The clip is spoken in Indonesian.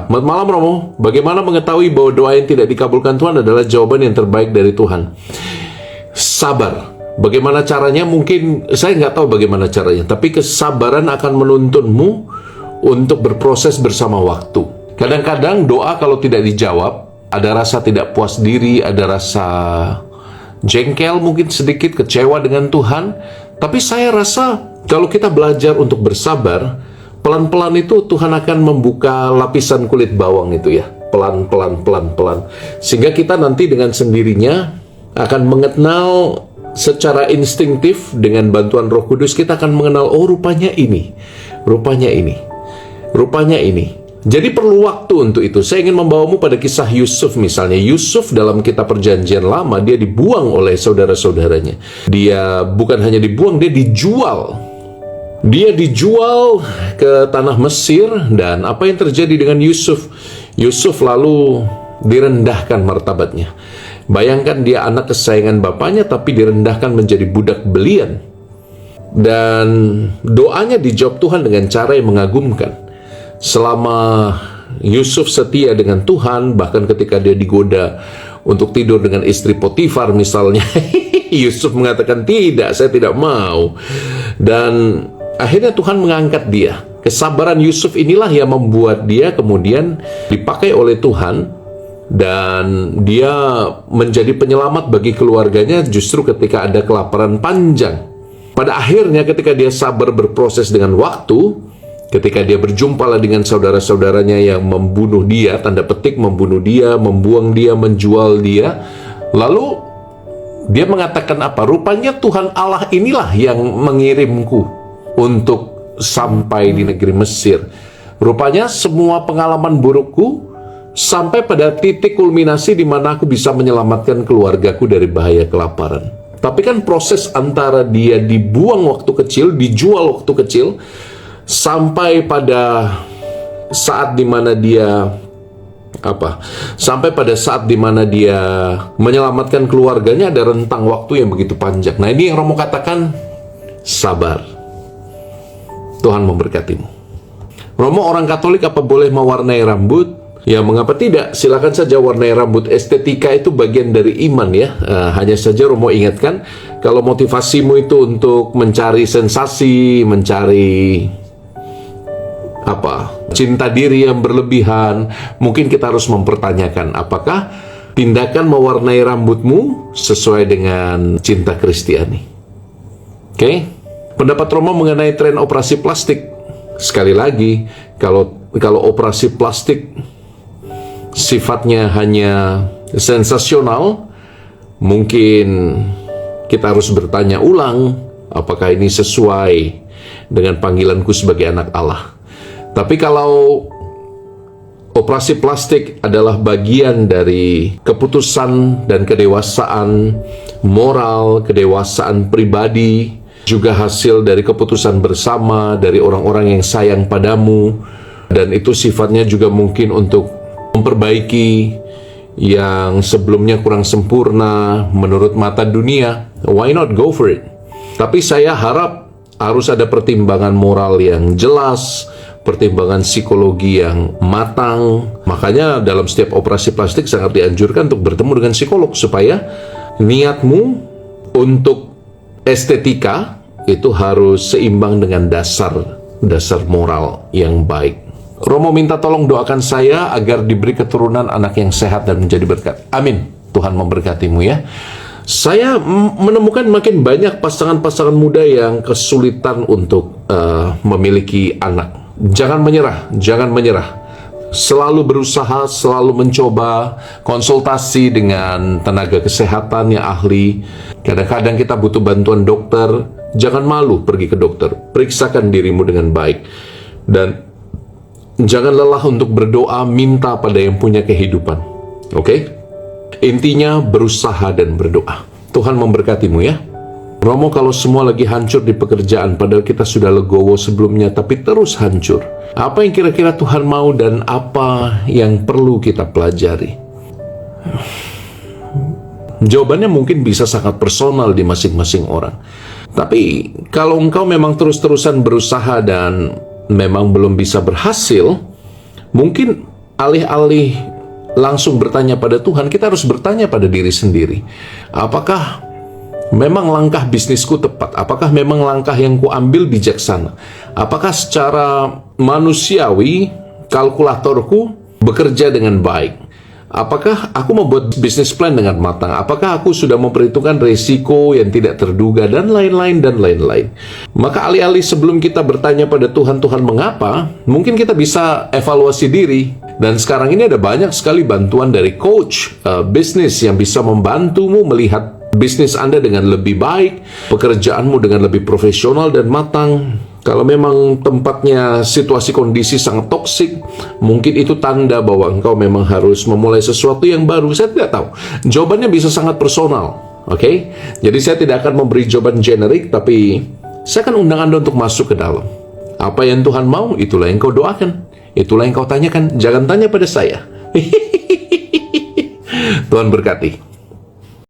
Selamat malam Romo. Bagaimana mengetahui bahwa doa yang tidak dikabulkan Tuhan adalah jawaban yang terbaik dari Tuhan? Sabar. Bagaimana caranya? Mungkin saya nggak tahu bagaimana caranya, tapi kesabaran akan menuntunmu untuk berproses bersama waktu. Kadang-kadang doa kalau tidak dijawab, ada rasa tidak puas diri, ada rasa jengkel, mungkin sedikit kecewa dengan Tuhan. Tapi saya rasa kalau kita belajar untuk bersabar, pelan-pelan itu Tuhan akan membuka lapisan kulit bawang itu ya. Pelan-pelan, pelan-pelan. Sehingga kita nanti dengan sendirinya akan mengenal secara instingtif dengan bantuan Roh Kudus, kita akan mengenal, oh rupanya ini, rupanya ini, rupanya ini. Jadi perlu waktu untuk itu. Saya ingin membawamu pada kisah Yusuf misalnya. Yusuf dalam kitab Perjanjian Lama, dia dibuang oleh saudara-saudaranya. Dia bukan hanya dibuang, dia dijual. Dia dijual ke tanah Mesir, dan apa yang terjadi dengan Yusuf? Yusuf lalu direndahkan martabatnya. Bayangkan dia anak kesayangan bapaknya, tapi direndahkan menjadi budak belian. Dan doanya dijawab Tuhan dengan cara yang mengagumkan. Selama Yusuf setia dengan Tuhan, bahkan ketika dia digoda untuk tidur dengan istri Potifar misalnya, Yusuf mengatakan, tidak, saya tidak mau. Dan akhirnya Tuhan mengangkat dia. Kesabaran Yusuf inilah yang membuat dia kemudian dipakai oleh Tuhan, dan dia menjadi penyelamat bagi keluarganya justru ketika ada kelaparan panjang. Pada akhirnya ketika dia sabar berproses dengan waktu, ketika dia berjumpalah dengan saudara-saudaranya yang membunuh dia, tanda petik membunuh dia, membuang dia, menjual dia, lalu dia mengatakan apa? Rupanya Tuhan Allah inilah yang mengirimku untuk sampai di negeri Mesir. Rupanya semua pengalaman burukku sampai pada titik kulminasi di mana aku bisa menyelamatkan keluargaku dari bahaya kelaparan. Tapi kan proses antara dia dibuang waktu kecil, dijual waktu kecil, sampai pada saat di mana dia sampai pada saat di mana dia menyelamatkan keluarganya, ada rentang waktu yang begitu panjang. Nah, ini yang Romo katakan, sabar. Tuhan memberkatimu. Romo, orang Katolik apa boleh mewarnai rambut? Ya, mengapa tidak? Silakan saja warnai rambut. Estetika itu bagian dari iman ya. Hanya saja Romo ingatkan, kalau motivasimu itu untuk mencari sensasi, mencari cinta diri yang berlebihan, mungkin kita harus mempertanyakan apakah tindakan mewarnai rambutmu sesuai dengan cinta Kristiani. Oke? Pendapat Romo mengenai tren operasi plastik. Sekali lagi, kalau operasi plastik sifatnya hanya sensasional, mungkin kita harus bertanya ulang, apakah ini sesuai dengan panggilanku sebagai anak Allah. Tapi kalau operasi plastik adalah bagian dari keputusan dan kedewasaan moral, kedewasaan pribadi, juga hasil dari keputusan bersama dari orang-orang yang sayang padamu, dan itu sifatnya juga mungkin untuk memperbaiki yang sebelumnya kurang sempurna menurut mata dunia, why not go for it? Tapi saya harap harus ada pertimbangan moral yang jelas, pertimbangan psikologi yang matang. Makanya dalam setiap operasi plastik sangat dianjurkan untuk bertemu dengan psikolog, supaya niatmu untuk estetika itu harus seimbang dengan dasar moral yang baik. Romo minta tolong doakan saya agar diberi keturunan anak yang sehat dan menjadi berkat. Amin. Tuhan memberkatimu ya. Saya menemukan makin banyak pasangan-pasangan muda yang kesulitan untuk memiliki anak. Jangan menyerah, jangan menyerah. Selalu berusaha, selalu mencoba, konsultasi dengan tenaga kesehatan yang ahli. Kadang-kadang kita butuh bantuan dokter. Jangan malu pergi ke dokter. Periksakan dirimu dengan baik. Dan jangan lelah untuk berdoa, minta pada yang punya kehidupan. Oke? Intinya berusaha dan berdoa. Tuhan memberkatimu ya. Romo, kalau semua lagi hancur di pekerjaan, padahal kita sudah legowo sebelumnya, tapi terus hancur. Apa yang kira-kira Tuhan mau dan apa yang perlu kita pelajari? Jawabannya mungkin bisa sangat personal di masing-masing orang. Tapi kalau engkau memang terus-terusan berusaha dan memang belum bisa berhasil, mungkin alih-alih langsung bertanya pada Tuhan, kita harus bertanya pada diri sendiri. Apakah memang langkah bisnisku tepat? Apakah memang langkah yang kuambil bijaksana? Apakah secara manusiawi kalkulatorku bekerja dengan baik? Apakah aku membuat bisnis plan dengan matang? Apakah aku sudah memperhitungkan resiko yang tidak terduga dan lain-lain dan lain-lain? Maka alih-alih sebelum kita bertanya pada Tuhan, Tuhan mengapa? Mungkin kita bisa evaluasi diri. Dan sekarang ini ada banyak sekali bantuan dari coach bisnis yang bisa membantumu melihat bisnis Anda dengan lebih baik, pekerjaanmu dengan lebih profesional dan matang. Kalau memang tempatnya situasi kondisi sangat toksik, mungkin itu tanda bahwa engkau memang harus memulai sesuatu yang baru. Saya tidak tahu. Jawabannya bisa sangat personal. Oke? Jadi saya tidak akan memberi jawaban generik, tapi saya akan undang Anda untuk masuk ke dalam. Apa yang Tuhan mau, itulah yang kau doakan. Itulah yang kau tanyakan. Jangan tanya pada saya. Tuhan berkati.